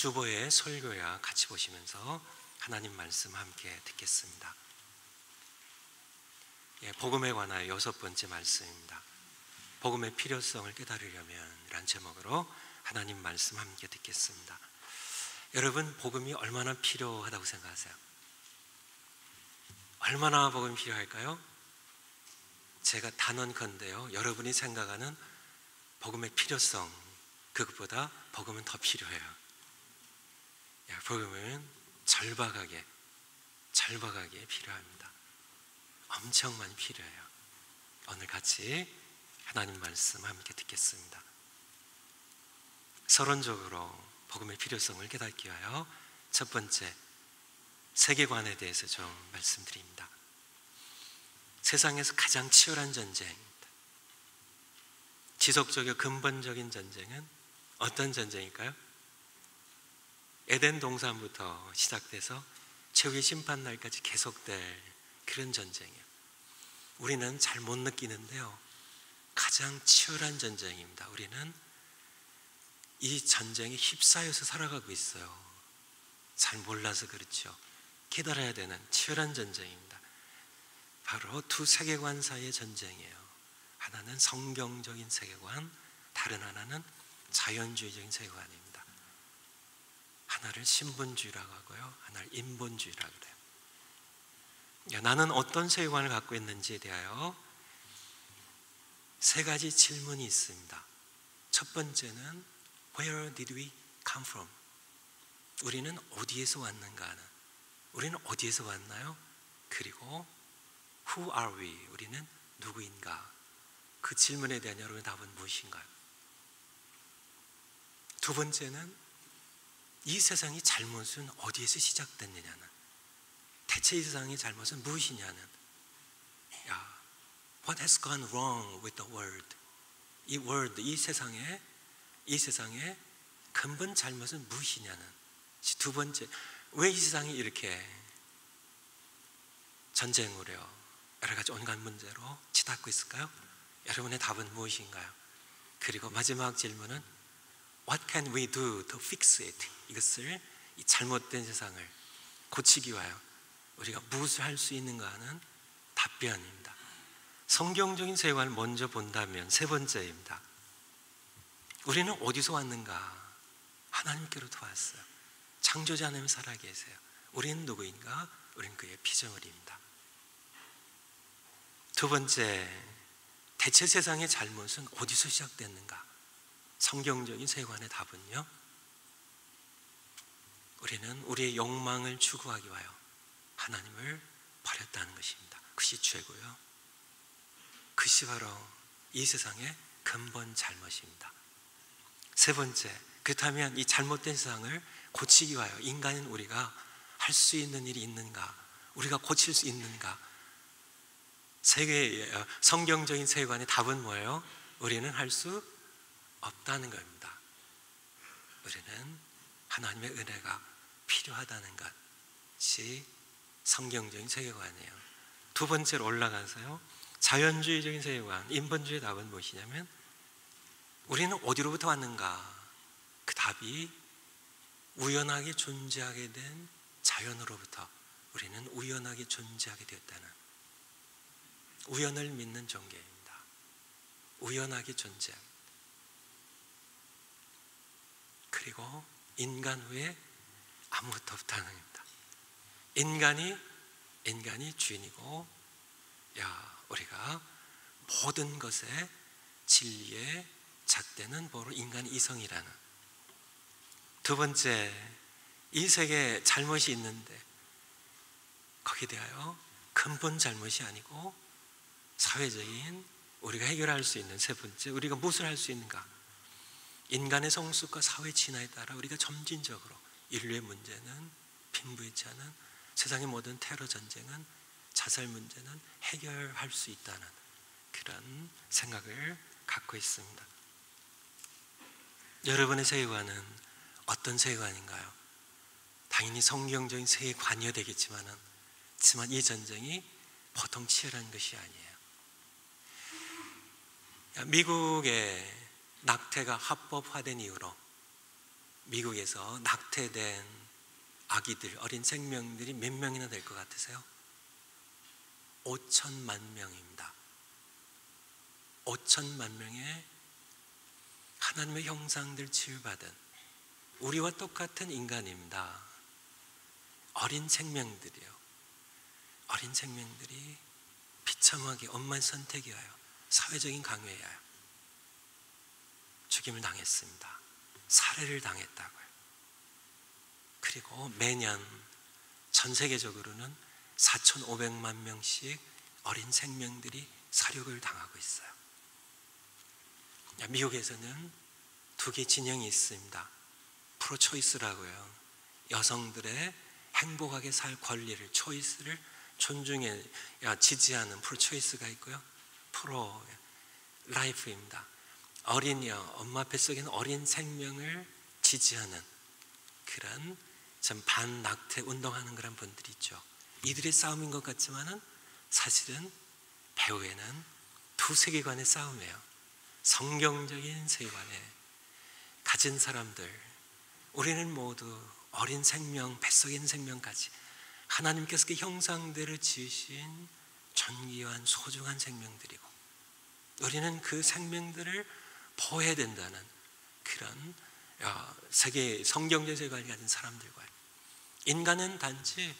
주보의 설교야 같이 보시면서 하나님 말씀 함께 듣겠습니다. 복음에 관하여 6번째 말씀입니다. 복음의 필요성을 깨달으려면 이란 제목으로 하나님 말씀 함께 듣겠습니다. 여러분, 복음이 얼마나 필요하다고 생각하세요? 얼마나 복음이 필요할까요? 제가 단언컨대요, 여러분이 생각하는 복음의 필요성, 그것보다 복음은 더 필요해요. 복음은 절박하게 필요합니다. 엄청 많이 필요해요. 오늘 같이 하나님 말씀 함께 듣겠습니다. 서론적으로 복음의 필요성을 깨닫기 위하여 첫 번째, 세계관에 대해서 좀 말씀드립니다. 세상에서 가장 치열한 전쟁입니다. 지속적이고 근본적인 전쟁은 어떤 전쟁일까요? 에덴 동산부터 시작돼서 최후의 심판날까지 계속될 그런 전쟁이에요. 우리는 잘 못 느끼는데요, 가장 치열한 전쟁입니다. 우리는 이 전쟁에 휩싸여서 살아가고 있어요. 잘 몰라서 그렇죠. 깨달아야 되는 치열한 전쟁입니다. 바로 두 세계관 사이의 전쟁이에요. 하나는 성경적인 세계관, 다른 하나는 자연주의적인 세계관입니다. 하나를 신본주의라고 하고요, 하나를 인본주의라고 그래요. 나는 어떤 세계관을 갖고 있는지에 대하여 세 가지 질문이 있습니다. 첫 번째는 Where did we come from? 우리는 어디에서 왔는가 하는, 우리는 어디에서 왔나요? 그리고 Who are we? 우리는 누구인가? 그 질문에 대한 여러분의 답은 무엇인가요? 두 번째는 이 세상의 잘못은 어디에서 시작됐느냐는, 대체 이 세상의 잘못은 무엇이냐는, What has gone wrong with the world? 이 world, 이 세상의 근본 잘못은 무엇이냐는, 두 번째, 왜 이 세상이 이렇게 전쟁으로요, 여러 가지 온갖 문제로 치닫고 있을까요? 여러분의 답은 무엇인가요? 그리고 마지막 질문은 What can we do to fix it? 이것을, 이 잘못된 세상을 고치기 위하여 우리가 무엇을 할 수 있는가 하는 답변입니다. 성경적인 세계관을 먼저 본다면 세 번째입니다. 우리는 어디서 왔는가? 하나님께로부터 왔어요. 창조자 하나님 살아계세요. 우리는 누구인가? 우리는 그의 피조물입니다. 두 번째, 대체 세상의 잘못은 어디서 시작됐는가? 성경적인 세계관의 답은요, 우리는 우리의 욕망을 추구하기 위하여 하나님을 버렸다는 것입니다. 그것이 죄고요, 그것이 바로 이 세상의 근본 잘못입니다. 세 번째, 그렇다면 이 잘못된 세상을 고치기 위하여 인간인 우리가 할 수 있는 일이 있는가? 우리가 고칠 수 있는가? 성경적인 세계관의 답은 뭐예요? 우리는 할 수 없다는 겁니다. 우리는 하나님의 은혜가 필요하다는 것이 성경적인 세계관이에요. 두 번째로 올라가서요, 자연주의적인 세계관, 인본주의의 답은 무엇이냐면, 우리는 어디로부터 왔는가? 그 답이 우연하게 존재하게 된 자연으로부터 우리는 우연하게 존재하게 되었다는, 우연을 믿는 종교입니다. 우연하게 존재합니다. 그리고 인간 후에 아무것도 없다는 겁니다. 인간이 주인이고, 우리가 모든 것의 진리의 잣대는 바로 인간 이성이라는. 두 번째, 이 세계에 잘못이 있는데 거기에 대하여 근본 잘못이 아니고 사회적인, 우리가 해결할 수 있는 세 번째, 우리가 무엇을 할 수 있는가? 인간의 성숙과 사회 진화에 따라 우리가 점진적으로 인류의 문제는, 빈부의치 않은 세상의 모든 테러 전쟁은, 자살 문제는 해결할 수 있다는 그런 생각을 갖고 있습니다. 여러분의 세계관은 어떤 세계관인가요? 당연히 성경적인 세계관이어야 되겠지만 이 전쟁이 보통 치열한 것이 아니에요. 미국의 낙태가 합법화된 이후로 미국에서 낙태된 아기들, 어린 생명들이 몇 명이나 될 것 같으세요? 5천만 명입니다. 5천만 명의 하나님의 형상들 치유받은 우리와 똑같은 인간입니다. 어린 생명들이요. 어린 생명들이 비참하게 엄마의 선택에 의하여, 사회적인 강요에 의하여 죽임을 당했습니다. 살해를 당했다고요. 그리고 매년 전 세계적으로는 4,500만 명씩 어린 생명들이 살육을 당하고 있어요. 미국에서는 두 개 진영이 있습니다. 프로초이스라고요. 여성들의 행복하게 살 권리를, 초이스를 존중해 지지하는 프로초이스가 있고요. 프로 라이프입니다. 엄마 뱃속에 있는 어린 생명을 지지하는 그런 좀 반낙태 운동하는 그런 분들이 있죠. 이들의 싸움인 것 같지만은 사실은 배후에는 두 세계관의 싸움이에요. 성경적인 세계관에 가진 사람들, 우리는 모두 어린 생명, 뱃속에 있는 생명까지 하나님께서 그 형상대로 지으신 존귀한 소중한 생명들이고, 우리는 그 생명들을 보호해야 된다는 그런 세계 성경적 세계관을 가진 사람들과, 인간은 단지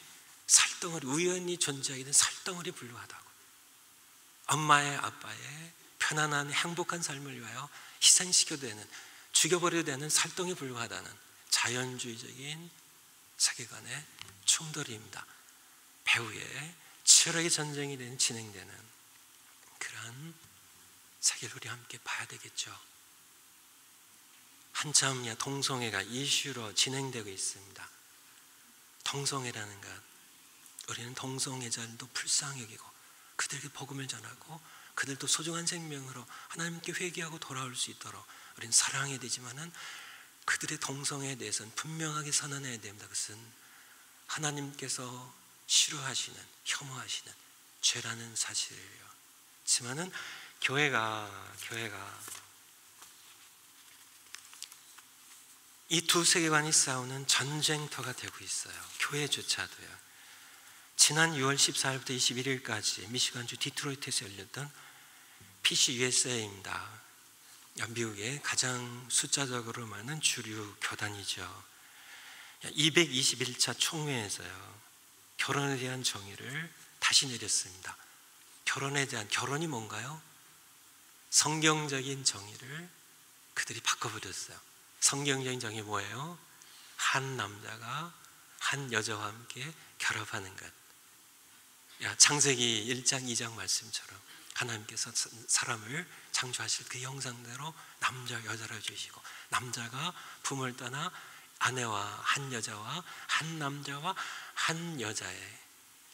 살덩어리, 우연히 존재하게 된 살덩어리 불과하다고, 엄마의 아빠의 편안한 행복한 삶을 위하여 희생시켜도 되는, 죽여버려도 되는 살덩이 불과하다는 자연주의적인 세계관의 충돌입니다. 배후에 치열하게 전쟁이 진행되는 그런 세계를 우리 함께 봐야 되겠죠. 한참 동성애가 이슈로 진행되고 있습니다. 동성애라는 것, 우리는 동성애자들도 불쌍히 여기고 그들에게 복음을 전하고 그들도 소중한 생명으로 하나님께 회개하고 돌아올 수 있도록 우리는 사랑해야 되지만은, 그들의 동성애에 대해서는 분명하게 선언해야 됩니다. 그것은 하나님께서 싫어하시는, 혐오하시는 죄라는 사실이에요. 하지만은 교회가 이 두 세계관이 싸우는 전쟁터가 되고 있어요. 교회조차도요. 지난 6월 14일부터 21일까지 미시간주 디트로이트에서 열렸던 PCUSA입니다. 미국의 가장 숫자적으로 많은 주류 교단이죠. 221차 총회에서요, 결혼에 대한 정의를 다시 내렸습니다. 결혼이 뭔가요? 성경적인 정의를 그들이 바꿔버렸어요. 성경적인 정의 뭐예요? 한 남자가 한 여자와 함께 결합하는 것. 창세기 1장 2장 말씀처럼 하나님께서 사람을 창조하실 그 형상대로 남자 여자를 주시고, 남자가 부모를 떠나 아내와 한 여자와 한 남자와 한 여자의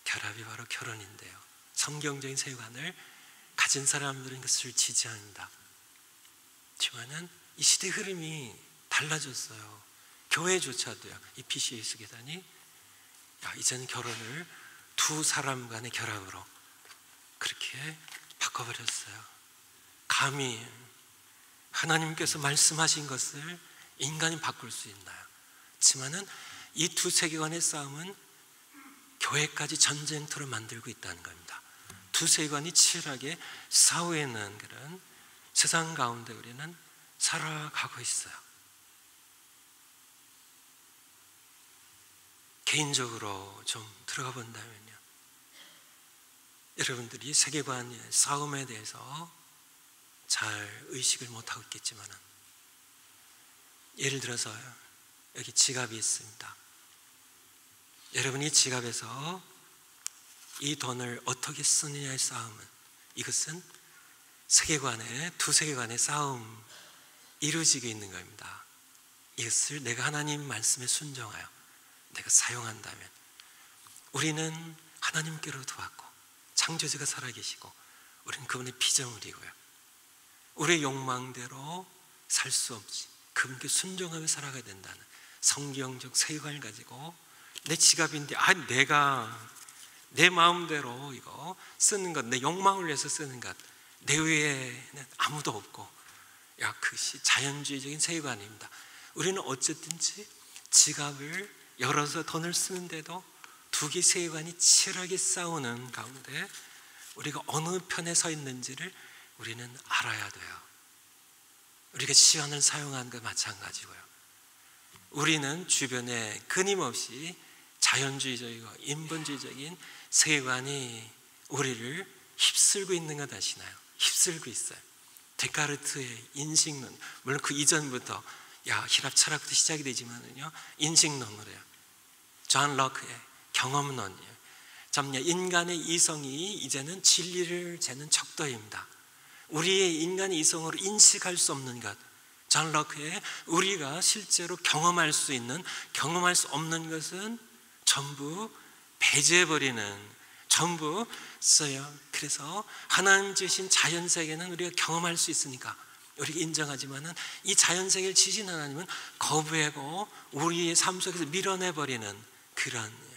결합이 바로 결혼인데요. 성경적인 세계관을 가진 사람들은 그것을 지지합니다. 하지만은 이 시대 흐름이 달라졌어요. 교회조차도요, 이 PCUS 계단이 이제는 결혼을 두 사람 간의 결합으로 그렇게 바꿔버렸어요. 감히 하나님께서 말씀하신 것을 인간이 바꿀 수 있나요? 하지만은 이 두 세계관의 싸움은 교회까지 전쟁터로 만들고 있다는 겁니다. 두 세계관이 치열하게 싸우고 있는 그런 세상 가운데 우리는 살아가고 있어요. 개인적으로 좀 들어가 본다면요, 여러분들이 세계관의 싸움에 대해서 잘 의식을 못하고 있겠지만, 예를 들어서 여기 지갑이 있습니다. 여러분이 지갑에서 이 돈을 어떻게 쓰느냐의 싸움은, 이것은 두 세계관의 싸움 이루어지게 있는 겁니다. 이것을 내가 하나님 말씀에 순종하여 내가 사용한다면, 우리는 하나님께로부터 왔고 창조주가 살아계시고 우리는 그분의 피조물이고요, 우리의 욕망대로 살 수 없이 그분께 순종하며 살아가야 된다는 성경적 세계관을 가지고, 내 지갑인데 내가 내 마음대로 이거 쓰는 것, 내 욕망을 위해서 쓰는 것, 내 위에는 아무도 없고, 그것이 자연주의적인 세계관입니다. 우리는 어쨌든지 지갑을 열어서 돈을 쓰는데도 두기 세관이 치열하게 싸우는 가운데 우리가 어느 편에 서 있는지를 우리는 알아야 돼요. 우리가 시간을 사용한 것 마찬가지고요. 우리는 주변에 끊임없이 자연주의적이고 인본주의적인 세계관이 우리를 휩쓸고 있는 것 아시나요? 휩쓸고 있어요. 데카르트의 인식론, 물론 그 이전부터 히랍 철학부터 시작이 되지만은요, 인식론으로 해요. 존 럭크의 경험론이에요. 인간의 이성이 이제는 진리를 재는 척도입니다. 우리의 인간의 이성으로 인식할 수 없는 것, 존 럭크의 우리가 실제로 경험할 수 있는, 경험할 수 없는 것은 전부 배제해버리는, 전부 써요. 그래서 하나님 주신 자연세계는 우리가 경험할 수 있으니까 우리가 인정하지만은 이 자연세계를 지신 하나님은 거부하고 우리의 삶 속에서 밀어내버리는 그런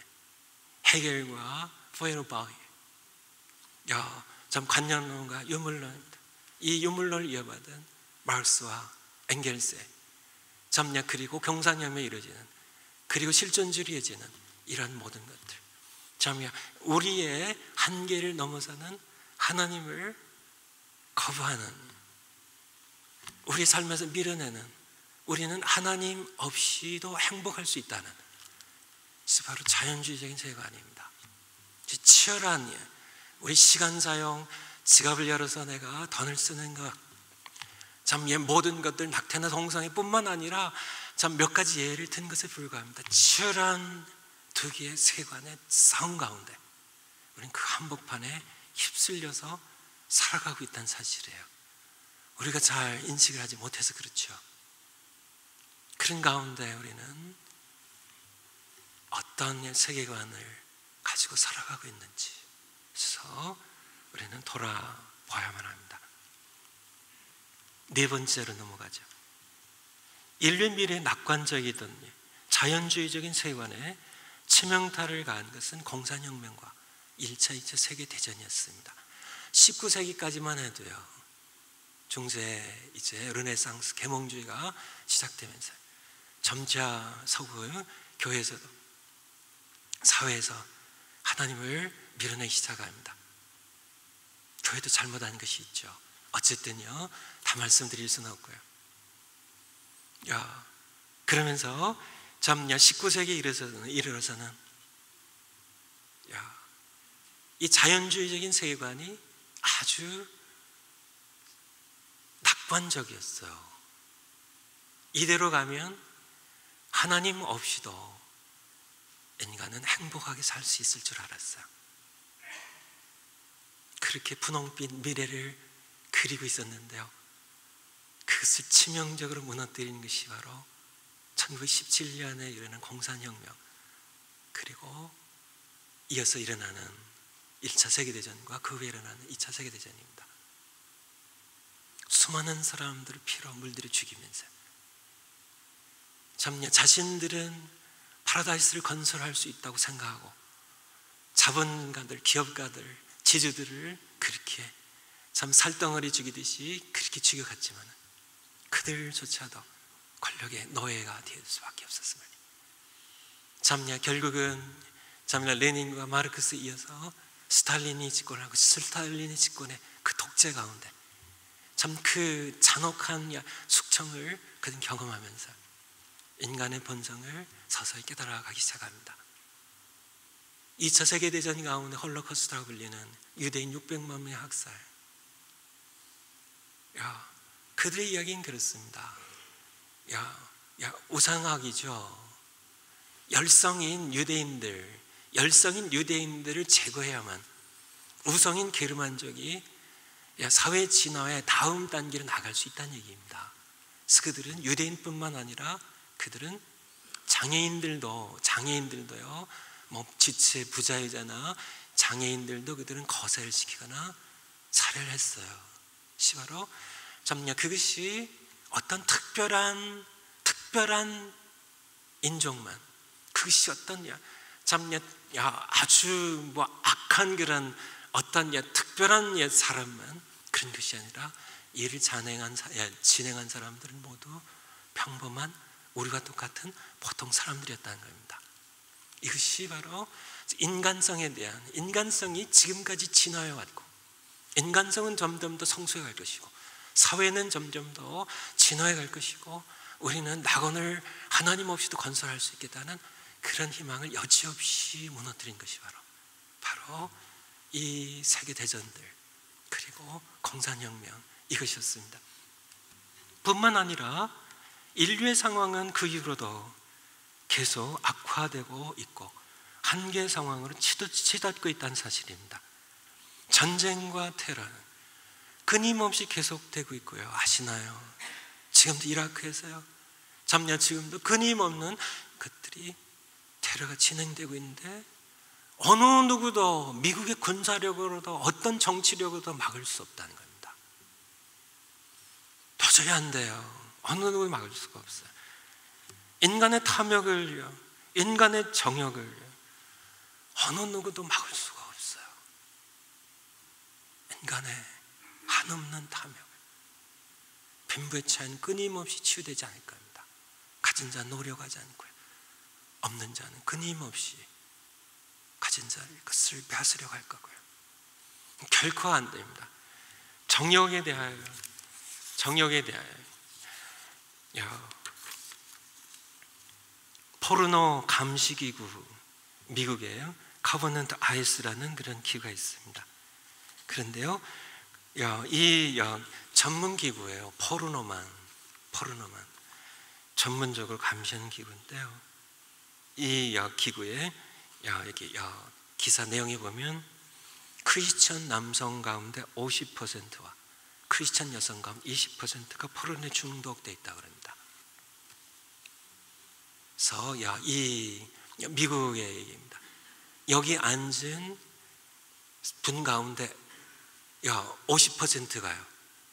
헤겔과 포에르바흐, 참 관념론과 유물론입니다. 이 유물론을 이어받은 마르크스와 엥겔스의 그리고 경상혁명이 이루어지는, 그리고 실존주의로 이어지는 이런 모든 것들, 우리의 한계를 넘어서는 하나님을 거부하는, 우리 삶에서 밀어내는, 우리는 하나님 없이도 행복할 수 있다는, 바로 자연주의적인 세계관입니다. 치열한 우리 시간 사용, 지갑을 열어서 내가 돈을 쓰는 것, 모든 것들 낙태나 동성애 뿐만 아니라 몇 가지 예를 든 것에 불과합니다. 치열한 두 개의 세계관의 싸움 가운데 우리는 그 한복판에 휩쓸려서 살아가고 있다는 사실이에요. 우리가 잘 인식을 하지 못해서 그렇죠. 그런 가운데 우리는 어떤 세계관을 가지고 살아가고 있는지, 그래서 우리는 돌아봐야만 합니다. 네 번째로 넘어가죠. 인류 미래의 낙관적이던 자연주의적인 세계관에 치명타를 가한 것은 공산혁명과 1차, 2차 세계대전이었습니다. 19세기까지만 해도요, 중세 이제 르네상스 계몽주의가 시작되면서 점차 서구 교회에서도, 사회에서 하나님을 밀어내기 시작합니다. 교회도 잘못한 것이 있죠. 어쨌든요, 다 말씀드릴 수는 없고요. 그러면서 19세기에 이르러서는 이 자연주의적인 세계관이 아주 낙관적이었어요. 이대로 가면 하나님 없이도 인간은 행복하게 살 수 있을 줄 알았어요. 그렇게 분홍빛 미래를 그리고 있었는데요, 그것을 치명적으로 무너뜨리는 것이 바로 1917년에 일어난 공산혁명, 그리고 이어서 일어나는 1차 세계대전과 그 후에 일어나는 2차 세계대전입니다. 수많은 사람들을 피로 물들여 죽이면서 자신들은 파라다이스를 건설할 수 있다고 생각하고 자본가들, 기업가들, 지주들을 그렇게 살덩어리 죽이듯이 그렇게 죽여갔지만 그들조차도 권력의 노예가 될 수밖에 없었습니다. 결국은 레닌과 마르크스에 이어서 스탈린이 집권하고, 스탈린의 집권의 그 독재 가운데 그 잔혹한 숙청을 그는 경험하면서 인간의 본성을 서서히 깨달아가기 시작합니다. 2차 세계대전 가운데 홀로코스트라고 불리는 유대인 600만 명의 학살, 그들의 이야기는 그렇습니다. 우상학이죠. 열성인 유대인들을 제거해야만 우성인 게르만족이 사회 진화의 다음 단계로 나갈 수 있다는 얘기입니다. 그래서 그들은 유대인뿐만 아니라 그들은 장애인들도요, 지체 부자유자나 장애인들도 그들은 거세를 시키거나 살해를 했어요. 바로 그것이 어떤 특별한 인종만, 그것이 어떤 아주 악한 그런 어떤 특별한 사람만 그런 것이 아니라 이를 진행한 사람들은 모두 평범한 우리가 똑같은 보통 사람들이었다는 겁니다. 이것이 바로 인간성에 대한, 인간성이 지금까지 진화해 왔고, 인간성은 점점 더 성숙해 갈 것이고, 사회는 점점 더 진화해 갈 것이고, 우리는 낙원을 하나님 없이도 건설할 수 있겠다는 그런 희망을 여지없이 무너뜨린 것이 바로 이 세계 대전들, 그리고 공산혁명, 이것이었습니다. 뿐만 아니라 인류의 상황은 그 이후로도 계속 악화되고 있고 한계 상황으로 치닫고 있다는 사실입니다. 전쟁과 테러는 끊임없이 계속되고 있고요. 아시나요? 지금도 이라크에서요, 지금도 끊임없는 것들이, 테러가 진행되고 있는데 어느 누구도 미국의 군사력으로도 어떤 정치력으로도 막을 수 없다는 겁니다. 도저히 안 돼요. 어느 누구도 막을 수가 없어요. 인간의 탐욕을요, 인간의 정욕을요, 어느 누구도 막을 수가 없어요. 인간의 한없는 탐욕, 빈부의 차이는 끊임없이 치유되지 않을 겁니다. 가진 자는 노력하지 않고요, 없는 자는 끊임없이 가진 자를 그것을 빼앗으려고 할 거고요. 결코 안 됩니다. 정욕에 대하여 포르노 감시기구, 미국에요, 커버넌트 아이스라는 그런 기구가 있습니다. 그런데요, 이 전문 기구예요. 포르노만 전문적으로 감시하는 기구인데요, 이 기구에 여기 기사 내용에 보면 크리스천 남성 가운데 50%와 크리스천 여성 가운데 20%가 포르노에 중독되어 있다고 합니다. 그래서 이 미국의 얘기입니다. 여기 앉은 분 가운데 50%가요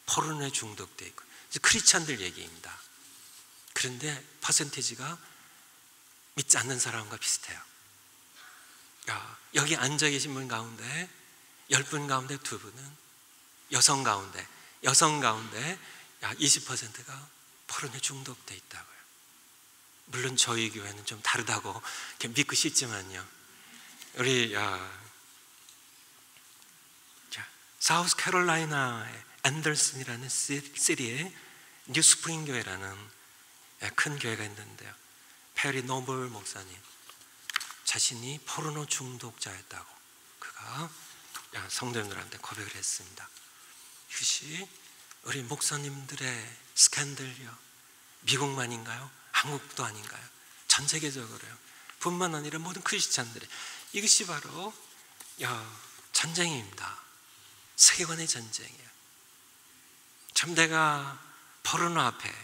포르노에 중독되어 있고, 크리스천들 얘기입니다. 그런데 퍼센티지가 믿지 않는 사람과 비슷해요. 여기 앉아 계신 분 가운데 10분 가운데 2분은 여성 가운데 20%가 포르노에 중독되어 있다고요. 물론 저희 교회는 좀 다르다고 믿고 싶지만요, 우리 사우스 캐롤라이나의 앤더슨이라는 시리에 뉴스프링 교회라는 큰 교회가 있는데요, 페리 노블 목사님 자신이 포르노 중독자였다고 그가 성도님들한테 고백을 했습니다. 이것이 우리 목사님들의 스캔들이요, 미국만인가요? 한국도 아닌가요? 전 세계적으로요. 뿐만 아니라 모든 크리스찬들의, 이것이 바로 전쟁입니다. 세계관의 전쟁이에요. 참 내가 포르노 앞에,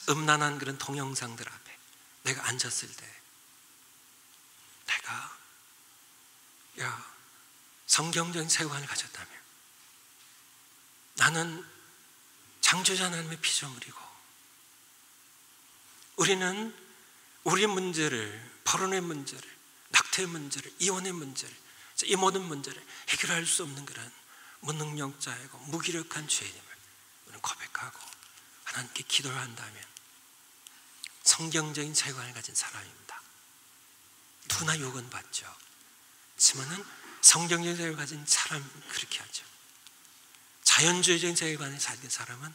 음란한 그런 동영상들 앞에 내가 앉았을 때, 내가 성경적인 세계관을 가졌다면 나는 창조자 하나님의 피조물이고, 우리는 우리의 문제를, 포르노의 문제를, 낙태의 문제를, 이혼의 문제를, 이 모든 문제를 해결할 수 없는 그런 무능력자이고 무기력한 죄인임을 우리는 고백하고 하나님께 기도를 한다면 성경적인 세계관을 가진 사람입니다. 누구나 유혹은 받죠. 하지만은 성경적인 세계관을 가진 사람 그렇게 하죠. 자연주의적인 세계관을 가진 사람은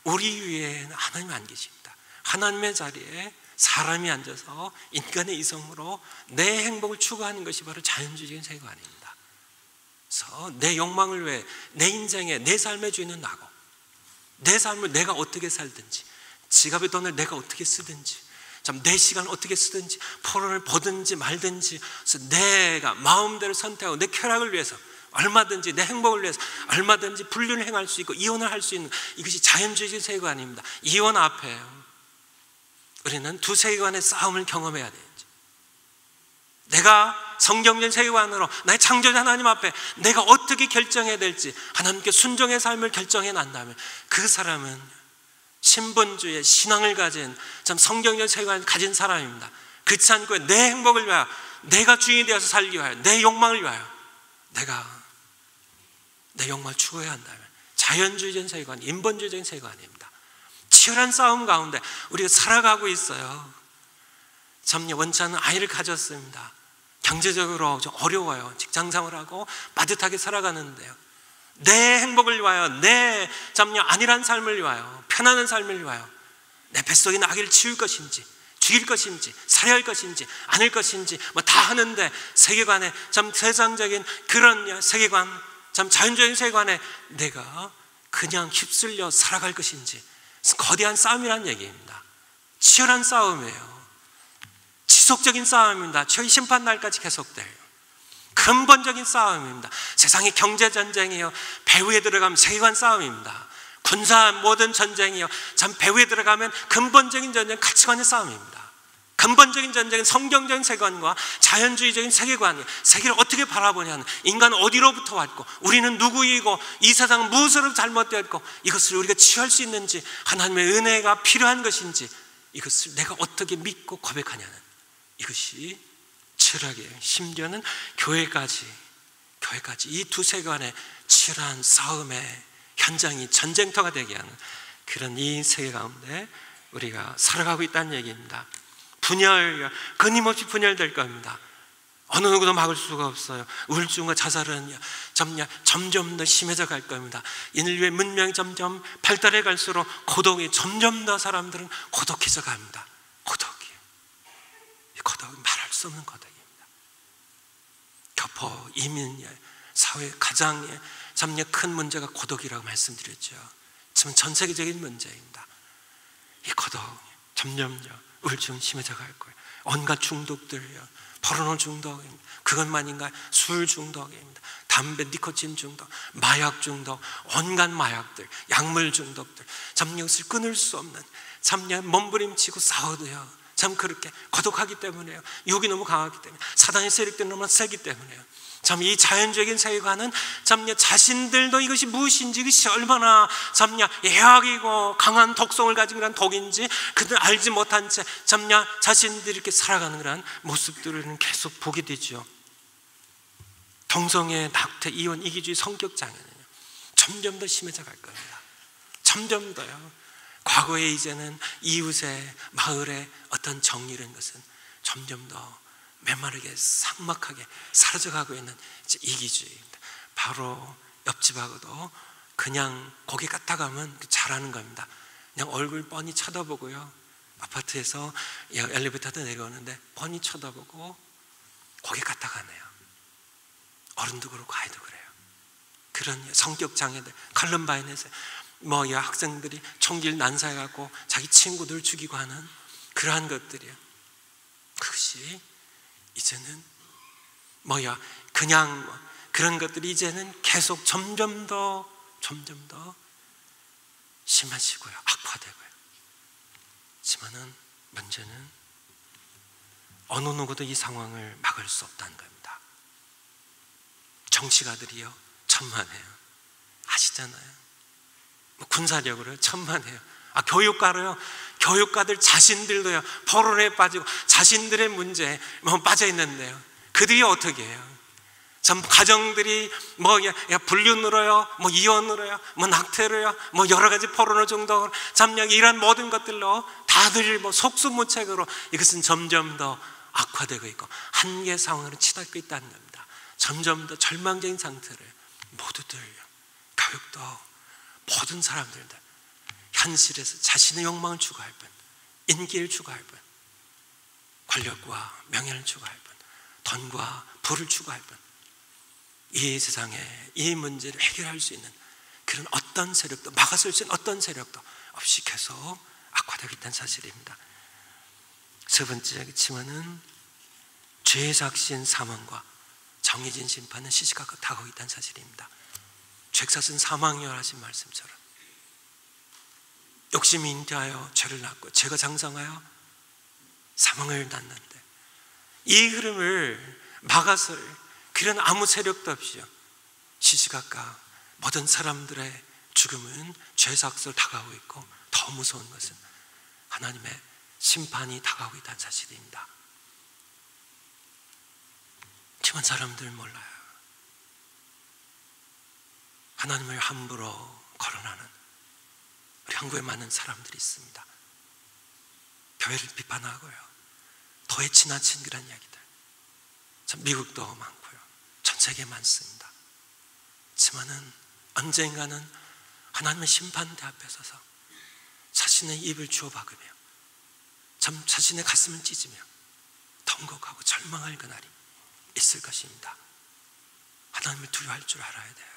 우리 위에는 하나님이 안 계십니다. 하나님의 자리에 사람이 앉아서 인간의 이성으로 내 행복을 추구하는 것이 바로 자연주의적인 세계관입니다. 그래서 내 욕망을 위해 내 인생에 내 삶의 주인은 나고, 내 삶을 내가 어떻게 살든지, 지갑의 돈을 내가 어떻게 쓰든지, 내 시간을 어떻게 쓰든지, 포로를 보든지 말든지, 그래서 내가 마음대로 선택하고 내 쾌락을 위해서 얼마든지, 내 행복을 위해서 얼마든지 불륜을 행할 수 있고 이혼을 할 수 있는, 이것이 자연주의적 세계관입니다. 이혼 앞에 우리는 두 세계관의 싸움을 경험해야 되죠. 내가 성경적 세계관으로 나의 창조자 하나님 앞에 내가 어떻게 결정해야 될지 하나님께 순종의 삶을 결정해 난다면 그 사람은 신분주의 신앙을 가진 참 성경적 세계관을 가진 사람입니다. 그렇지 않고 내 행복을 위하여, 내가 주인이 되어서 살기 위하여, 내 욕망을 위하여 내가 내 욕망을 추구해야 한다면 자연주의적인 세계관, 인본주의적인 세계관입니다. 치열한 싸움 가운데 우리가 살아가고 있어요. 참요, 원치 않은 아이를 가졌습니다. 경제적으로 좀 어려워요. 직장생활하고 빠듯하게 살아가는데요. 내 행복을 위하여, 내 참요 안일한 삶을 위하여, 편안한 삶을 위하여 내 뱃속에 있는 아기를 치울 것인지, 죽일 것인지, 살해할 것인지, 아닐 것인지 뭐 다 하는데, 세계관에 참 세상적인 그런 세계관, 참 자연적인 세계관에 내가 그냥 휩쓸려 살아갈 것인지, 거대한 싸움이라는 얘기입니다. 치열한 싸움이에요. 지속적인 싸움입니다. 저희 심판날까지 계속돼요. 근본적인 싸움입니다. 세상의 경제전쟁이요, 배후에 들어가면 세계관 싸움입니다. 군사 모든 전쟁이요, 참 배후에 들어가면 근본적인 전쟁, 가치관의 싸움입니다. 근본적인 전쟁은 성경적인 세계관과 자연주의적인 세계관이에요. 세계를 어떻게 바라보냐는, 인간은 어디로부터 왔고 우리는 누구이고 이 세상은 무엇으로 잘못되었고 이것을 우리가 취할 수 있는지, 하나님의 은혜가 필요한 것인지, 이것을 내가 어떻게 믿고 고백하냐는, 이것이 치열하게, 심지어는 교회까지 이 두 세계관의 치열한 싸움의 현장이 전쟁터가 되게 하는 그런 이 세계 가운데 우리가 살아가고 있다는 얘기입니다. 분열, 끊임없이 분열될 겁니다. 어느 누구도 막을 수가 없어요. 우울증과 자살은 점점 더 심해져 갈 겁니다. 인류의 문명이 점점 발달해 갈수록 고독이 점점 더, 사람들은 고독해져 갑니다. 고독이에요. 이 고독은 말할 수 없는 고독입니다. 교포, 이민, 사회 가장 큰 문제가 고독이라고 말씀드렸죠. 지금 전 세계적인 문제입니다. 이 고독 점점 우울증 심해져 갈 거예요. 온갖 중독들이요, 포르노 중독입니다. 그것만인가요? 술 중독입니다. 담배, 니코틴 중독, 마약 중독, 온갖 마약들, 약물 중독들, 참 이것을 끊을 수 없는, 참 몸부림치고 싸워도요, 참 그렇게 고독하기 때문에요. 욕이 너무 강하기 때문에, 사단의 세력들이 너무 세기 때문에요. 참 이 자연적인 세계관은 참 자신들도 이것이 무엇인지, 이것이 얼마나 참 해악이고 강한 독성을 가진 그런 독인지 그들 알지 못한 채 참 자신들이 이렇게 살아가는 그런 모습들을 계속 보게 되죠. 동성애, 낙태, 이혼, 이기주의, 성격 장애는요 점점 더 심해져 갈 겁니다. 점점 더요. 과거에 이제는 이웃의, 마을의 어떤 정의라는 것은 점점 더 메마르게, 삭막하게 사라져가고 있는 이기주의입니다. 바로 옆집하고도 그냥 고개 까딱하면 잘하는 겁니다. 그냥 얼굴 뻔히 쳐다보고요, 아파트에서 엘리베이터도 내려오는데 뻔히 쳐다보고 고개 까딱하네요. 어른도 그렇고 아이도 그래요. 그런 성격 장애들, 칼럼바인에서 학생들이 총기를 난사해갖고 자기 친구들 죽이고 하는 그러한 것들이요, 그것이 이제는 그냥 그런 것들이 이제는 계속 점점 더 심해지고요, 악화되고요. 하지만은 문제는 어느 누구도 이 상황을 막을 수 없다는 겁니다. 정치가들이요 천만해요. 아시잖아요. 군사력으로 천만해요. 교육가로요, 교육가들 자신들도요 포론에 빠지고 자신들의 문제에 빠져 있는데요, 그들이 어떻게 해요? 참 가정들이 불륜으로요, 이혼으로요, 낙태로요, 여러 가지 포르노 중독으로, 참 이런 모든 것들로 다들 속수무책으로 이것은 점점 더 악화되고 있고 한계 상황으로 치닫고 있다는 겁니다. 점점 더 절망적인 상태를 모두들요, 교육도 모든 사람들도 현실에서 자신의 욕망을 추구할 뿐, 인기를 추구할 뿐, 권력과 명예를 추구할 뿐, 돈과 부를 추구할 뿐, 이 세상에 이 문제를 해결할 수 있는 그런 어떤 세력도, 막아설 수 있는 어떤 세력도 없이 계속 악화되고 있다는 사실입니다. 세 번째, 그렇지만은 죄의 삭신 사망과 정해진 심판은 시시각각 다가오고 있다는 사실입니다. 죄값은 사망이라 하신 말씀처럼 욕심이 인자하여 죄를 낳고 죄가 장성하여 사망을 낳는데, 이 흐름을 막아설 그런 아무 세력도 없이요, 시시각각 모든 사람들의 죽음은 죄삭설 다가오고 있고, 더 무서운 것은 하나님의 심판이 다가오고 있다는 사실입니다. 하지만 사람들 몰라요. 하나님을 함부로 거론하는 우리 한국에 많은 사람들이 있습니다. 교회를 비판하고요, 도에 지나친 그런 이야기들, 참 미국도 많고요, 전 세계에 많습니다. 하지만은 언젠가는 하나님의 심판대 앞에 서서 자신의 입을 주워박으며 참 자신의 가슴을 찢으며 통곡하고 절망할 그날이 있을 것입니다. 하나님을 두려워할 줄 알아야 돼요.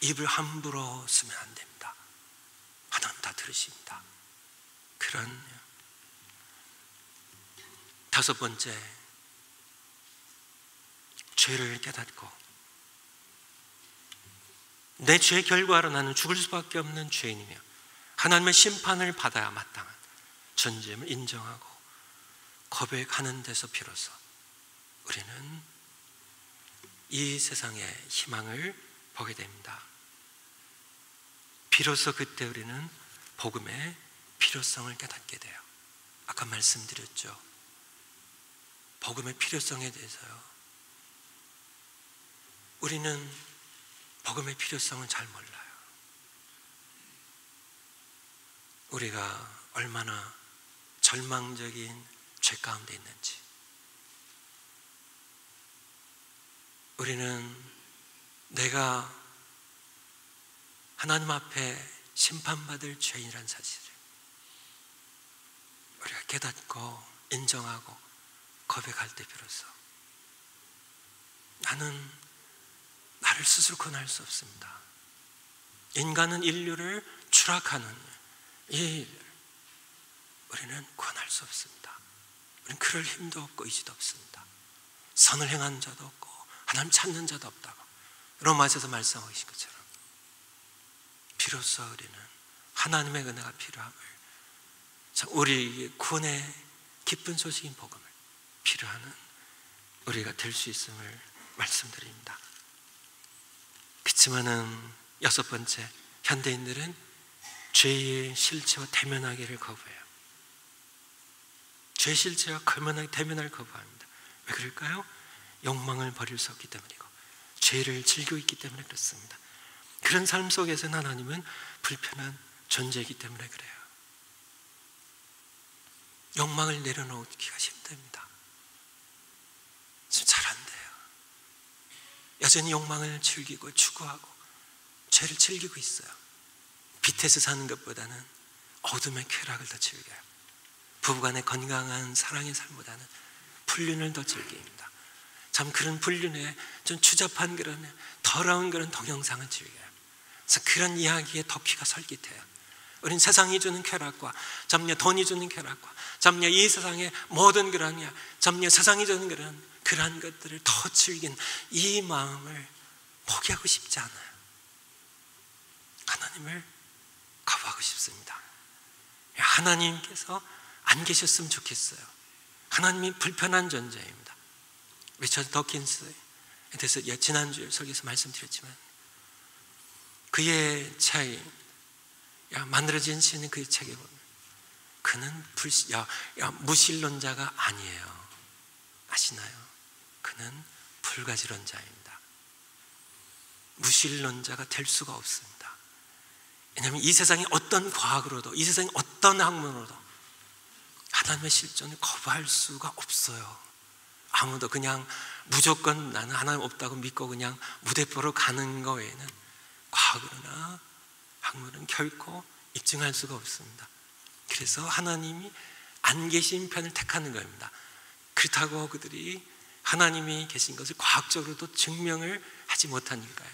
입을 함부로 쓰면 안 됩니다. 하나님 다 들으십니다. 그런 다섯 번째, 죄를 깨닫고 내 죄의 결과로 나는 죽을 수밖에 없는 죄인이며 하나님의 심판을 받아야 마땅한 존재임을 인정하고 고백하는 데서 비로소 우리는 이 세상의 희망을 보게 됩니다. 비로소 그때 우리는 복음의 필요성을 깨닫게 돼요. 아까 말씀드렸죠. 복음의 필요성에 대해서요, 우리는 복음의 필요성을 잘 몰라요. 우리가 얼마나 절망적인 죄 가운데 있는지, 우리는 내가 하나님 앞에 심판받을 죄인이라는 사실을 우리가 깨닫고 인정하고 고백할 때 비로소 나는 나를 스스로 권할 수 없습니다. 인간은 인류를 추락하는 이 일을 우리는 권할 수 없습니다. 우리는 그럴 힘도 없고 의지도 없습니다. 선을 행하는 자도 없고 하나님 찾는 자도 없다고 로마서에서 말씀하고 계신 것처럼 비로소 우리는 하나님의 은혜가 필요함을, 우리 구원의 기쁜 소식인 복음을 필요하는 우리가 될 수 있음을 말씀드립니다. 그렇지만은 여섯 번째, 현대인들은 죄의 실체와 대면하기를 거부해요. 죄의 실체와 대면을 거부합니다. 왜 그럴까요? 욕망을 버릴 수 없기 때문이고 죄를 즐기고 있기 때문에 그렇습니다. 그런 삶 속에서는 하나님은 불편한 존재이기 때문에 그래요. 욕망을 내려놓기가 힘듭니다. 잘 안 돼요. 여전히 욕망을 즐기고 추구하고 죄를 즐기고 있어요. 빛에서 사는 것보다는 어둠의 쾌락을 더 즐겨요. 부부간의 건강한 사랑의 삶보다는 불륜을 더 즐깁니다. 참 그런 불륜에 좀 추잡한 그런 더러운 그런 동영상을 즐겨요. 그래서 그런 이야기에 더 귀가 솔깃해요. 우린 세상이 주는 쾌락과 점려 돈이 주는 쾌락과 점려 이 세상의 모든 그런 점려 세상이 주는 그러한 것들을 더 즐긴 이 마음을 포기하고 싶지 않아요. 하나님을 거부하고 싶습니다. 하나님께서 안 계셨으면 좋겠어요. 하나님이 불편한 존재입니다. 리처드 더킨스에 대해서 지난주에 설교에서 말씀드렸지만 그의 차이, 만들어진 시는 그의 책에 보면 그는 무신론자가 아니에요. 아시나요? 그는 불가지론자입니다. 무신론자가 될 수가 없습니다. 왜냐하면 이 세상의 어떤 과학으로도 이 세상의 어떤 학문으로도 하나님의 실존을 거부할 수가 없어요. 아무도 그냥 무조건 나는 하나님 없다고 믿고 그냥 무대포로 가는 거 외에는 과학으로나 학문은 결코 입증할 수가 없습니다. 그래서 하나님이 안 계신 편을 택하는 겁니다. 그렇다고 그들이 하나님이 계신 것을 과학적으로도 증명을 하지 못하니까요,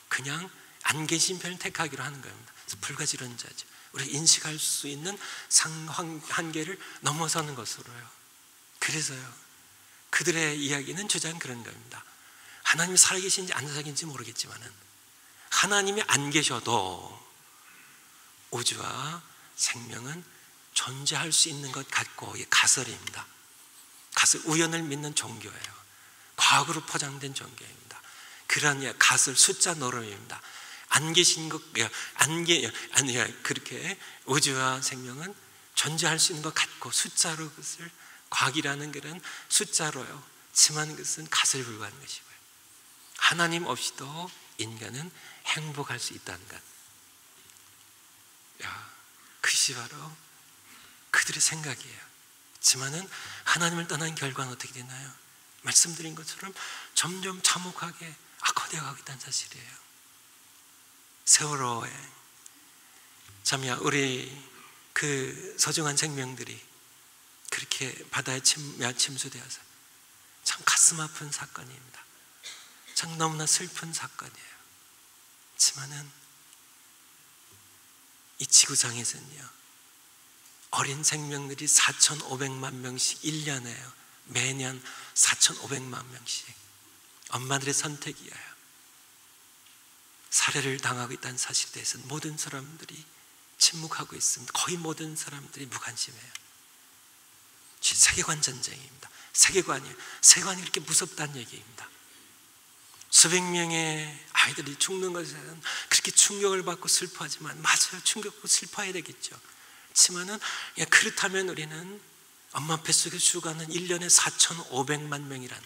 그냥 안 계신 편을 택하기로 하는 겁니다. 그래서 불가지론자죠. 우리가 인식할 수 있는 한계를 넘어서는 것으로요. 그래서요, 그들의 이야기는 주장 그런 겁니다. 하나님이 살아계신지 안 살아계신지 모르겠지만은 하나님이 안 계셔도 우주와 생명은 존재할 수 있는 것 같고, 가설입니다. 가설, 우연을 믿는 종교예요. 과학으로 포장된 종교입니다. 그러한 가설, 숫자 노름입니다. 안 계신 것, 그렇게 우주와 생명은 존재할 수 있는 것 같고 숫자로 그것을 과학이라는 그런 숫자로요 치만 그것은 가설에 불과한 것이고요. 하나님 없이도 인간은 행복할 수 있다는 것. 그것이 바로 그들의 생각이에요. 하지만은 하나님을 떠난 결과는 어떻게 되나요? 말씀드린 것처럼 점점 참혹하게 악화되어 가고 있다는 사실이에요. 세월호에 참야 우리 그 소중한 생명들이 그렇게 바다에 침수되어서 참 가슴 아픈 사건입니다. 참 너무나 슬픈 사건이에요. 하지만은 이 지구상에서는요, 어린 생명들이 4,500만 명씩 1년에요. 매년 4,500만 명씩 엄마들의 선택이에요. 살해를 당하고 있다는 사실에 대해서 모든 사람들이 침묵하고 있습니다. 거의 모든 사람들이 무관심해요. 세계관 전쟁입니다. 세계관이에요. 세계관이 그렇게 무섭다는 얘기입니다. 수백 명의 아이들이 죽는 것에는 그렇게 충격을 받고 슬퍼하지만, 맞아요, 충격받고 슬퍼해야 되겠죠. 그렇지만은 그렇다면 우리는 엄마 뱃속에 죽어가는 1년에 4,500만 명이란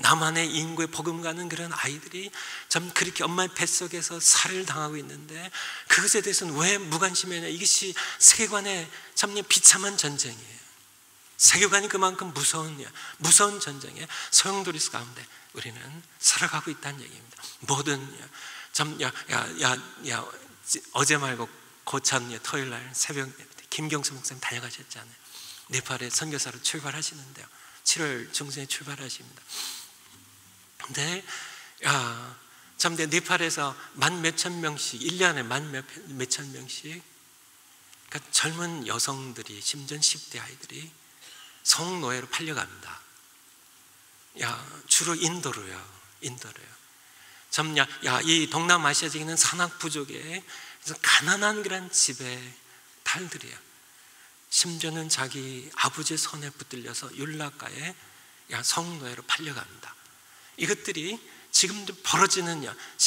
남한의 인구에 버금가는 그런 아이들이 참 그렇게 엄마의 뱃속에서 살해를 당하고 있는데, 그것에 대해서는 왜 무관심이냐? 이것이 세계관의 참 비참한 전쟁이에요. 세계관이 그만큼 무서운 전쟁에 소용돌이스 가운데 우리는 살아가고 있다는 얘기입니다. 모든 어제 말고 고참 토요일 날 새벽 김경수 목사님 다녀가셨잖아요. 네팔에 선교사로 출발하시는데요. 7월 중순에 출발하십니다. 근데 참 네팔에서 만 몇천 명씩 1년에 만 몇천 명씩, 그러니까 젊은 여성들이, 심지어 10대 아이들이 성노예로 팔려갑니다. 주로 인도로요. 이 동남아시아에 있는 산악 부족의 가난한 그런 집의 딸들이에요. 심지어는 자기 아버지의 손에 붙들려서 윤락가에 성노예로 팔려갑니다. 이것들이 지금도 벌어지는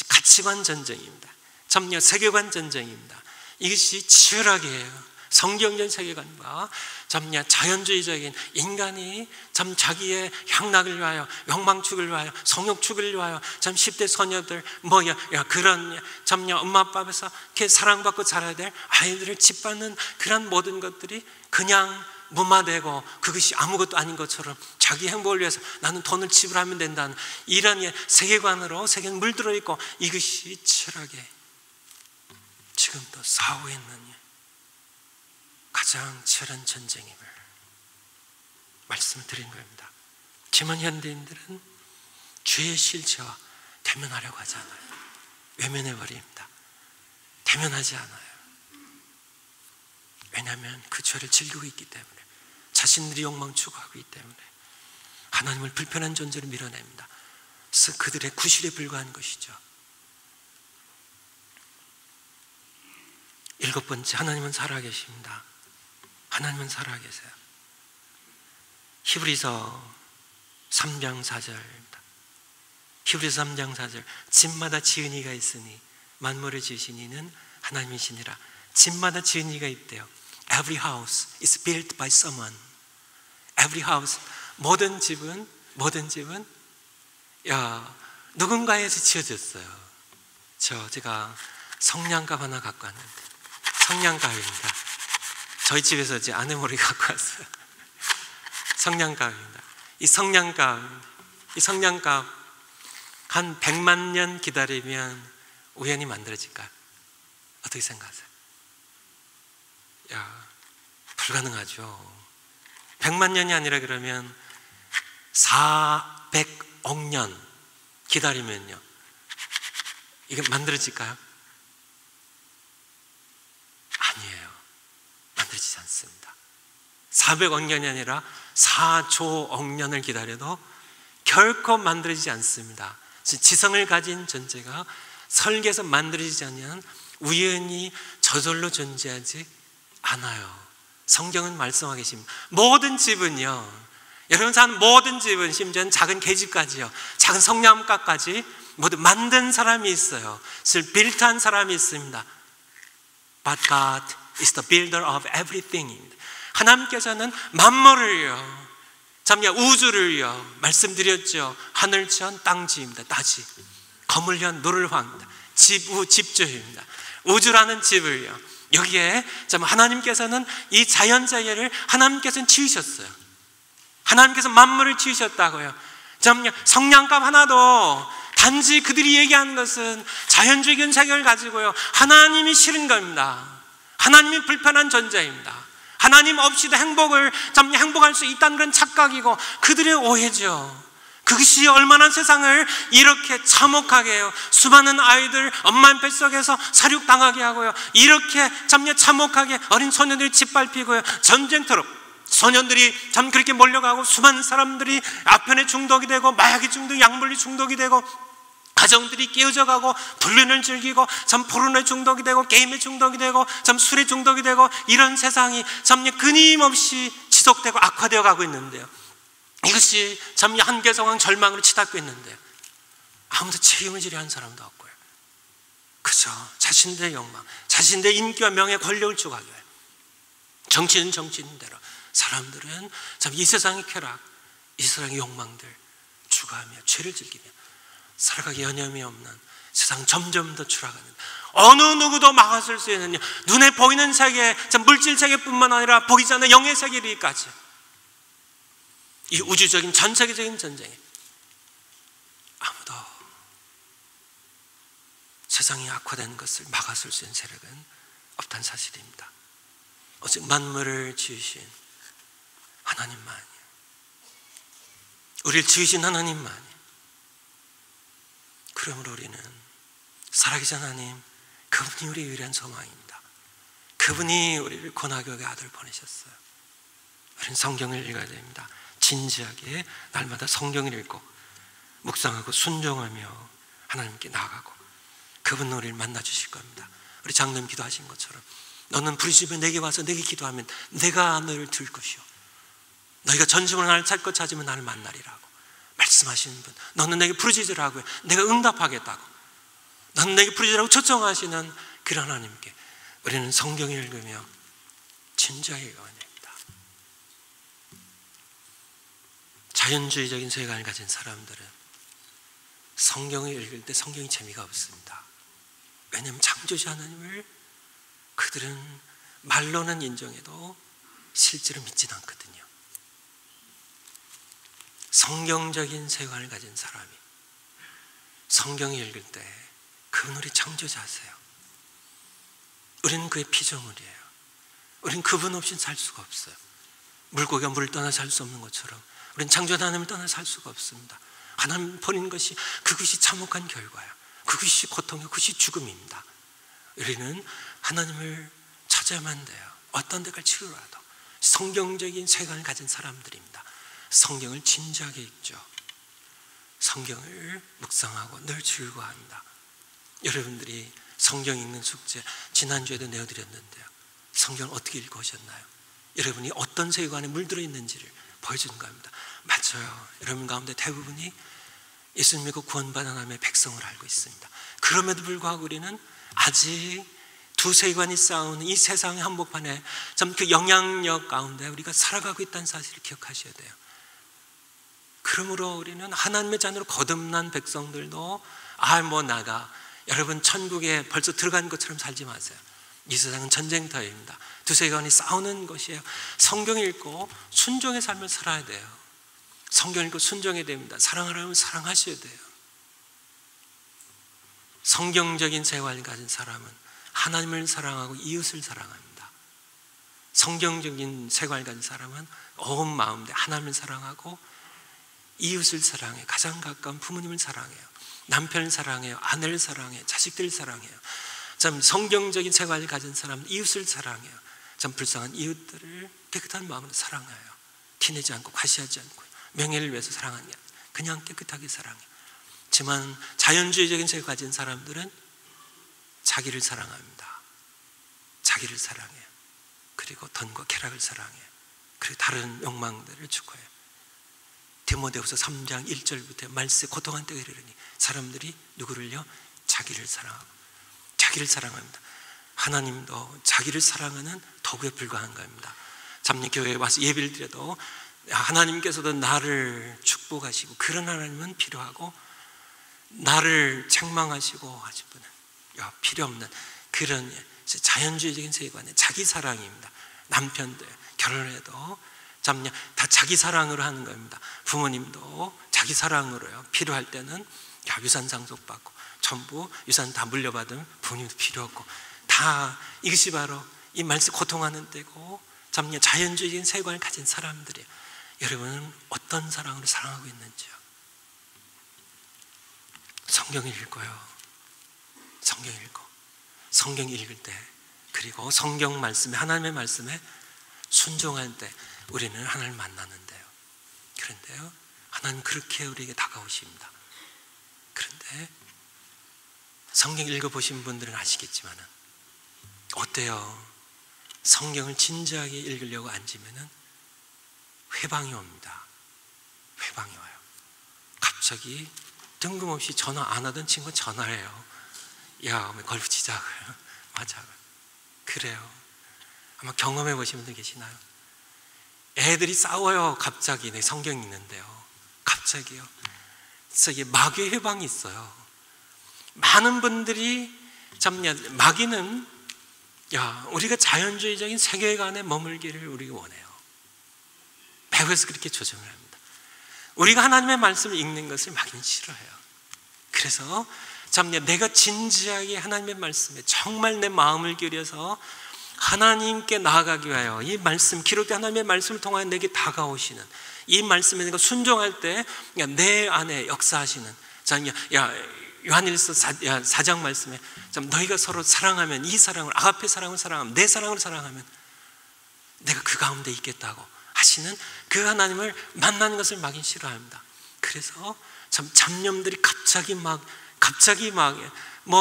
가치관 전쟁입니다. 참 세계관 전쟁입니다. 이것이 치열하게 해요. 성경적 세계관과 참 자연주의적인 인간이 참 자기의 향락을 위하여, 욕망축을 위하여, 성욕축을 위하여 참 10대 소녀들 그런 참 엄마 아빠 앞에서 이렇게 사랑받고 자라야 될 아이들을 짓밟는 그런 모든 것들이 그냥 무마되고, 그것이 아무것도 아닌 것처럼 자기 행복을 위해서 나는 돈을 지불하면 된다는 이런 세계관으로 세계는 물들어 있고, 이것이 치열하게 지금도 싸우고 있는 가장 치열한 전쟁임을 말씀을 드린 겁니다. 지금 현대인들은 죄의 실체와 대면하려고 하지 않아요. 외면해버립니다. 대면하지 않아요. 왜냐하면 그 죄를 즐기고 있기 때문에, 자신들이 욕망 추구하고 있기 때문에 하나님을 불편한 존재로 밀어냅니다. 그래서 그들의 구실에 불과한 것이죠. 7번째, 하나님은 살아계십니다. 하나님은 살아계세요. 히브리서 3장 4절입니다. 히브리서 3장 4절, 집마다 지은 이가 있으니 만물을 지으신 이는 하나님이시니라. 집마다 지은 이가 있대요. Every house is built by someone. Every house, 모든 집은 누군가에서 지어졌어요. 제가 성냥갑 하나 갖고 왔는데, 성냥갑입니다. 저희 집에서 제 아내 머리 갖고 왔어요. 성냥갑입니다. 이 성냥갑 한 100만 년 기다리면 우연히 만들어질까요? 어떻게 생각하세요? 불가능하죠. 100만 년이 아니라 그러면 400억 년 기다리면요, 이게 만들어질까요? 아니에요. 만들어지지 않습니다. 400억 년이 아니라 4조억 년을 기다려도 결코 만들어지지 않습니다. 지성을 가진 존재가 설계해서 만들어지지 않으면 우연히 저절로 존재하지 않아요. 성경은 말씀하고 계십니다. 모든 집은요, 여러분 사는 모든 집은, 심지어는 작은 계집까지요, 작은 성냥갑까지 모두 만든 사람이 있어요. 빌트한 사람이 있습니다. But God is the builder of everything. 하나님께서는 만물을요, 우주를요, 말씀드렸죠. 하늘 지은 땅 지입니다. 따지 검을 연 노를 황입니다. 집주입니다. 우주라는 집을요, 여기에 참 하나님께서는 이 자연재해를 하나님께서는 지으셨어요. 하나님께서 만물을 지으셨다고요. 참 성냥갑 하나도 단지 그들이 얘기하는 것은 자연적인 세계를 가지고요, 하나님이 싫은 겁니다. 하나님이 불편한 존재입니다. 하나님 없이도 행복할 수 있다는 그런 착각이고 그들의 오해죠. 그것이 얼마나 세상을 이렇게 참혹하게 해요. 수많은 아이들 엄마 뱃속에서 사육당하게 하고요, 이렇게 참혹하게 어린 소년들이 짓밟히고요, 전쟁터로 소년들이 그렇게 몰려가고 수많은 사람들이 아편에 중독이 되고 마약의 중독, 약물리 중독이 되고 가정들이 깨어져 가고 불륜을 즐기고 포르노에 중독이 되고 게임에 중독이 되고 술에 중독이 되고 이런 세상이 끊임없이 지속되고 악화되어 가고 있는데요, 이것이 한계 상황 절망으로 치닫고 있는데요, 아무도 책임을 지려 한 사람도 없고요, 그저 자신들의 욕망, 자신들의 인기와 명예, 권력을 추구하기 위해 정치는 정치인대로, 사람들은 이 세상의 쾌락, 이 세상의 욕망들 추구하며 죄를 즐기며 살아가기 여념이 없는 세상, 점점 더 추락하는, 어느 누구도 막아설 수 있는 눈에 보이는 세계, 물질 세계뿐만 아니라 보이지 않는 영의 세계까지 이 우주적인 전 세계적인 전쟁에 아무도 세상이 악화되는 것을 막아설 수 있는 세력은 없다는 사실입니다. 오직 만물을 지으신 하나님만이요, 우리를 지으신 하나님만이요. 그러므로 우리는 살아계신 하나님, 그분이 우리의 유일한 소망입니다. 그분이 우리를 고나교의 아들 보내셨어요. 우리는 성경을 읽어야 됩니다. 진지하게 날마다 성경을 읽고 묵상하고 순종하며 하나님께 나아가고, 그분 우리를 만나 주실 겁니다. 우리 장로님 기도하신 것처럼, 너는 부르시며 내게 와서 내게 기도하면 내가 너를 들 것이요, 너희가 전심으로 나를 찾고 찾으면 나를 만나리라고 말씀하시는 분, 너는 내게 부르짖으라고 내가 응답하겠다고, 너는 내게 부르짖으라고 초청하시는 그런 하나님께 우리는 성경을 읽으며 진지하게 읽어야 됩니다. 자연주의적인 세계관을 가진 사람들은 성경을 읽을 때 성경이 재미가 없습니다. 왜냐하면 창조주 하나님을 그들은 말로는 인정해도 실제로 믿지는 않거든요. 성경적인 세계관을 가진 사람이 성경을 읽을 때 그분 우리 창조자세요. 우리는 그의 피조물이에요. 우리는 그분 없이 살 수가 없어요. 물고기가 물을 떠나 살 수 없는 것처럼 우리는 창조자 하나님을 떠나 살 수가 없습니다. 하나님 버리는 것이, 그것이 참혹한 결과예요. 그것이 고통이고 그것이 죽음입니다. 우리는 하나님을 찾아야만 돼요. 어떤 데까지 치료라도. 성경적인 세계관을 가진 사람들입니다. 성경을 진지하게 읽죠. 성경을 묵상하고 늘 즐거워합니다. 여러분들이 성경 읽는 숙제 지난주에도 내어드렸는데요, 성경을 어떻게 읽으셨나요? 여러분이 어떤 세계관에 물들어 있는지를 보여주는 겁니다. 맞아요. 여러분 가운데 대부분이 예수님 믿고 구원받은 하나님의 백성을 알고 있습니다. 그럼에도 불구하고 우리는 아직 두 세계관이 싸우는 이 세상의 한복판에 참 그 영향력 가운데 우리가 살아가고 있다는 사실을 기억하셔야 돼요. 그러므로 우리는 하나님의 자녀로 거듭난 백성들도 나가, 여러분 천국에 벌써 들어간 것처럼 살지 마세요. 이 세상은 전쟁터입니다. 두 세계관이 싸우는 것이에요. 성경 읽고 순종의 삶을 살아야 돼요. 성경 읽고 순종해야 됩니다. 사랑하라면 사랑하셔야 돼요. 성경적인 세계관을 가진 사람은 하나님을 사랑하고 이웃을 사랑합니다. 성경적인 세계관을 가진 사람은 온 마음 대 하나님을 사랑하고 이웃을 사랑해요. 가장 가까운 부모님을 사랑해요. 남편을 사랑해요. 아내를 사랑해요. 자식들을 사랑해요. 참 성경적인 생활을 가진 사람은 이웃을 사랑해요. 참 불쌍한 이웃들을 깨끗한 마음으로 사랑해요. 티내지 않고 과시하지 않고 명예를 위해서 사랑하는 게 아니라 그냥 깨끗하게 사랑해요. 하지만 자연주의적인 생각을 가진 사람들은 자기를 사랑합니다. 자기를 사랑해요. 그리고 돈과 쾌락을 사랑해요. 그리고 다른 욕망들을 추구해요. 디모데후서 3장 1절부터 말세 고통한 때가 이르르니 사람들이 누구를요? 자기를 사랑하고, 자기를 사랑합니다. 하나님도 자기를 사랑하는 도구에 불과한 겁니다. 참여교회에 와서 예배를 드려도 하나님께서도 나를 축복하시고 그런 하나님은 필요하고, 나를 책망하시고 하실 분은 필요 없는 그런 자연주의적인 세계관에 자기 사랑입니다. 남편들 결혼해도 다 자기 사랑으로 하는 겁니다. 부모님도 자기 사랑으로요. 필요할 때는 유산 상속받고 전부 유산 다 물려받은 부모님도 필요 없고 다 이것이 바로 이 말씀 고통하는 때고 자연주의적인 세계관을 가진 사람들이에요. 여러분은 어떤 사랑으로 사랑하고 있는지요? 성경을 읽어요. 성경 읽고 성경 읽을 때 그리고 성경 말씀에 하나님의 말씀에 순종할 때 우리는 하나님을 만나는데요. 그런데요 하나님 그렇게 우리에게 다가오십니다. 그런데 성경 읽어보신 분들은 아시겠지만 어때요? 성경을 진지하게 읽으려고 앉으면 회방이 옵니다. 회방이 와요. 갑자기 뜬금없이 전화 안 하던 친구가 전화를 해요. 야, 골프 치자고요. 맞아. 그래요. 아마 경험해 보신 분들 계시나요? 애들이 싸워요. 갑자기 내 성경 읽는데요. 갑자기요. 그래서 마귀의 회방이 있어요. 많은 분들이 마귀는 우리가 자연주의적인 세계관에 머물기를 우리가 원해요. 배후에서 그렇게 조정을 합니다. 우리가 하나님의 말씀을 읽는 것을 마귀는 싫어해요. 그래서 내가 진지하게 하나님의 말씀에 정말 내 마음을 기울여서 하나님께 나아가기 위하여 이 말씀, 기록된 하나님의 말씀을 통하여 내게 다가오시는 이 말씀에 내가 순종할 때 내 안에 역사하시는 요한일서 4장 말씀에 너희가 서로 사랑하면 이 사랑을 아가페 사랑을 사랑하면 내 사랑을 사랑하면 내가 그 가운데 있겠다고 하시는 그 하나님을 만나는 것을 마귀는 싫어합니다. 그래서 잡념들이 갑자기 막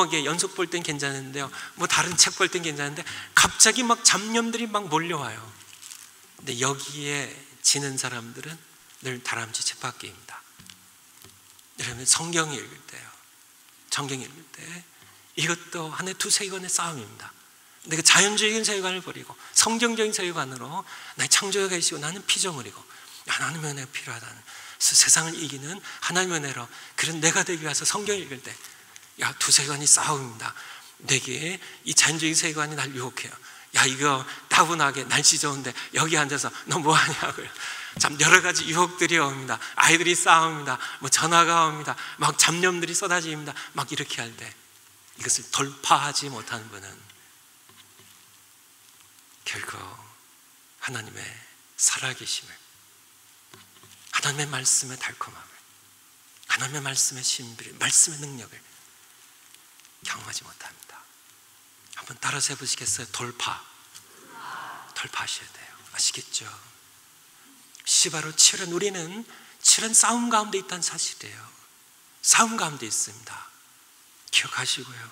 이게 연속 볼 땐 괜찮은데요. 다른 책 볼 땐 괜찮은데 갑자기 막 잡념들이 막 몰려와요. 근데 여기에 지는 사람들은 늘 다람쥐 쳇바퀴입니다. 여러분 성경 읽을 때요. 성경 읽을 때 이것도 하나의 두 세계관의 싸움입니다. 내가 자연주의적인 세계관을 버리고 성경적인 세계관으로 나의 창조주가 계시고 나는 피조물이고 하나님의 은혜가 필요하다는 세상을 이기는 하나님의 은혜로 그런 내가 되기 위해서 성경을 읽을 때 두 세계관이 싸움입니다. 내게 이 자연주의 세계관이 날 유혹해요. 이거 따분하게 날씨 좋은데 여기 앉아서 너 뭐하냐고요. 여러 가지 유혹들이 옵니다. 아이들이 싸웁니다. 전화가 옵니다. 막 잡념들이 쏟아집니다. 막 이렇게 할 때 이것을 돌파하지 못하는 분은 결국 하나님의 살아계심을, 하나님의 말씀의 달콤함을, 하나님의 말씀의 신비를, 말씀의 능력을 경험하지 못합니다. 한번 따라서 해보시겠어요? 돌파하셔야 돼요. 아시겠죠? 바로 우리는 치열한 싸움 가운데 있다는 사실이에요. 싸움 가운데 있습니다. 기억하시고요.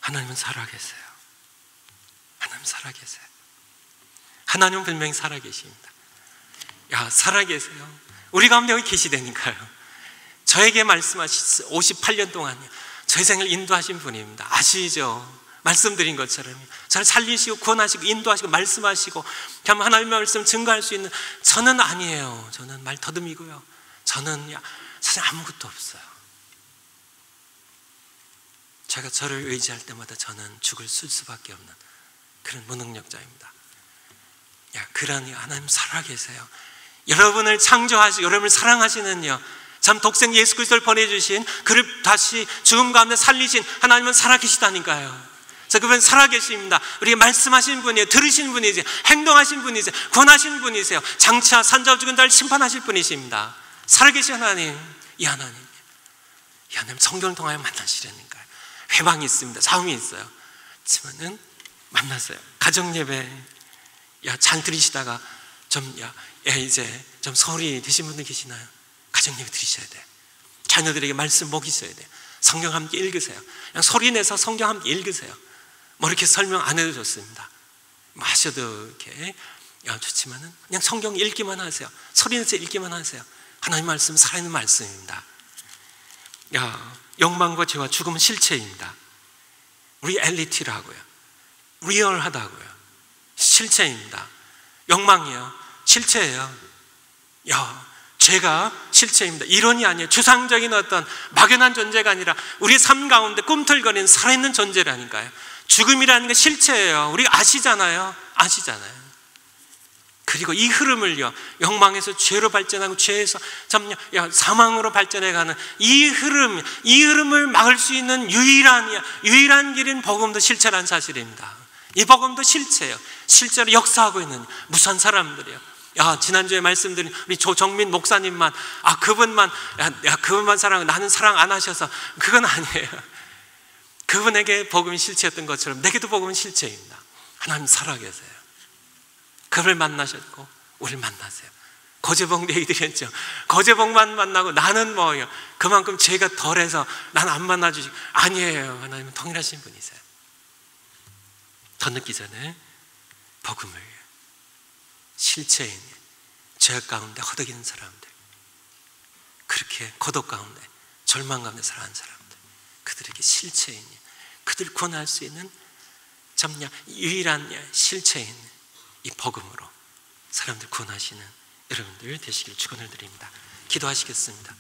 하나님은 살아계세요. 하나님 살아계세요. 하나님은 분명히 살아계십니다. 살아계세요. 우리 가운데 여기 계시다니까요. 저에게 말씀하신 58년 동안요 저의 생을 인도하신 분입니다. 아시죠? 말씀드린 것처럼 저를 살리시고 구원하시고 인도하시고 말씀하시고 하나님의 말씀 증거할 수 있는 저는 아니에요. 저는 말 더듬이고요. 저는 사실 아무것도 없어요. 제가 저를 의지할 때마다 저는 죽을 쓸 수밖에 없는 그런 무능력자입니다. 그러니 하나님 살아계세요. 여러분을 창조하시고 여러분을 사랑하시는요 참 독생 예수 그리스도를 보내주신 그를 다시 죽음 가운데 살리신 하나님은 살아계시다니까요. 그분 살아계십니다. 우리가 말씀하신 분이에요. 들으신 분이세요. 행동하신 분이세요. 구원하신 분이세요. 장차 산자와 죽은 자를 심판하실 분이십니다. 살아계신 하나님, 이 하나님 성경을 통하여 만나시려니까요. 회방이 있습니다. 싸움이 있어요. 하지만은 만났어요. 가정 예배 잘 들으시다가 이제 좀 소리 되신 분들 계시나요? 가정 예배 드리셔야 돼요. 자녀들에게 말씀 먹이셔야 돼요. 성경 함께 읽으세요. 그냥 소리 내서 성경 함께 읽으세요. 이렇게 설명 안 해도 좋습니다. 하셔도 이렇게 좋지만은 그냥 성경 읽기만 하세요. 소리 내서 읽기만 하세요. 하나님 말씀은 살아있는 말씀입니다. 욕망과 죄와 죽음은 실체입니다. 리얼리티라고요. 리얼하다고요. 실체입니다. 욕망이요 실체예요. 죄가 실체입니다. 이론이 아니에요. 추상적인 어떤 막연한 존재가 아니라 우리의 삶 가운데 꿈틀거리는 살아있는 존재라니까요. 죽음이라는 게 실체예요. 우리가 아시잖아요. 그리고 이 흐름을요, 욕망에서 죄로 발전하고 죄에서 사망으로 발전해가는 이 흐름을 막을 수 있는 유일한 길인 복음도 실체라는 사실입니다. 이 복음도 실체예요. 실제로 역사하고 있는 무수한 사람들이에요. 지난주에 말씀드린 우리 조정민 목사님만, 그분만 사랑하고 나는 사랑 안 하셔서, 그건 아니에요. 그분에게 복음이 실체였던 것처럼 내게도 복음은 실체입니다. 하나님 살아계세요. 그를 만나셨고 우리를 만나세요. 거제복 얘기드렸죠. 거제복만 만나고 나는 뭐예요? 그만큼 죄가 덜해서 난 안 만나주시고, 아니에요. 하나님은 동일하신 분이세요. 더 늦기 전에 복음을 실체인 죄 가운데 허덕이는 사람들, 그렇게 고독 가운데 절망 가운데 살아가는 사람들, 그들에게 실체인, 그들 구원할 수 있는 유일한 실체인 이 복음으로 사람들 구원하시는 여러분들 되시길 축원을 드립니다. 기도하시겠습니다.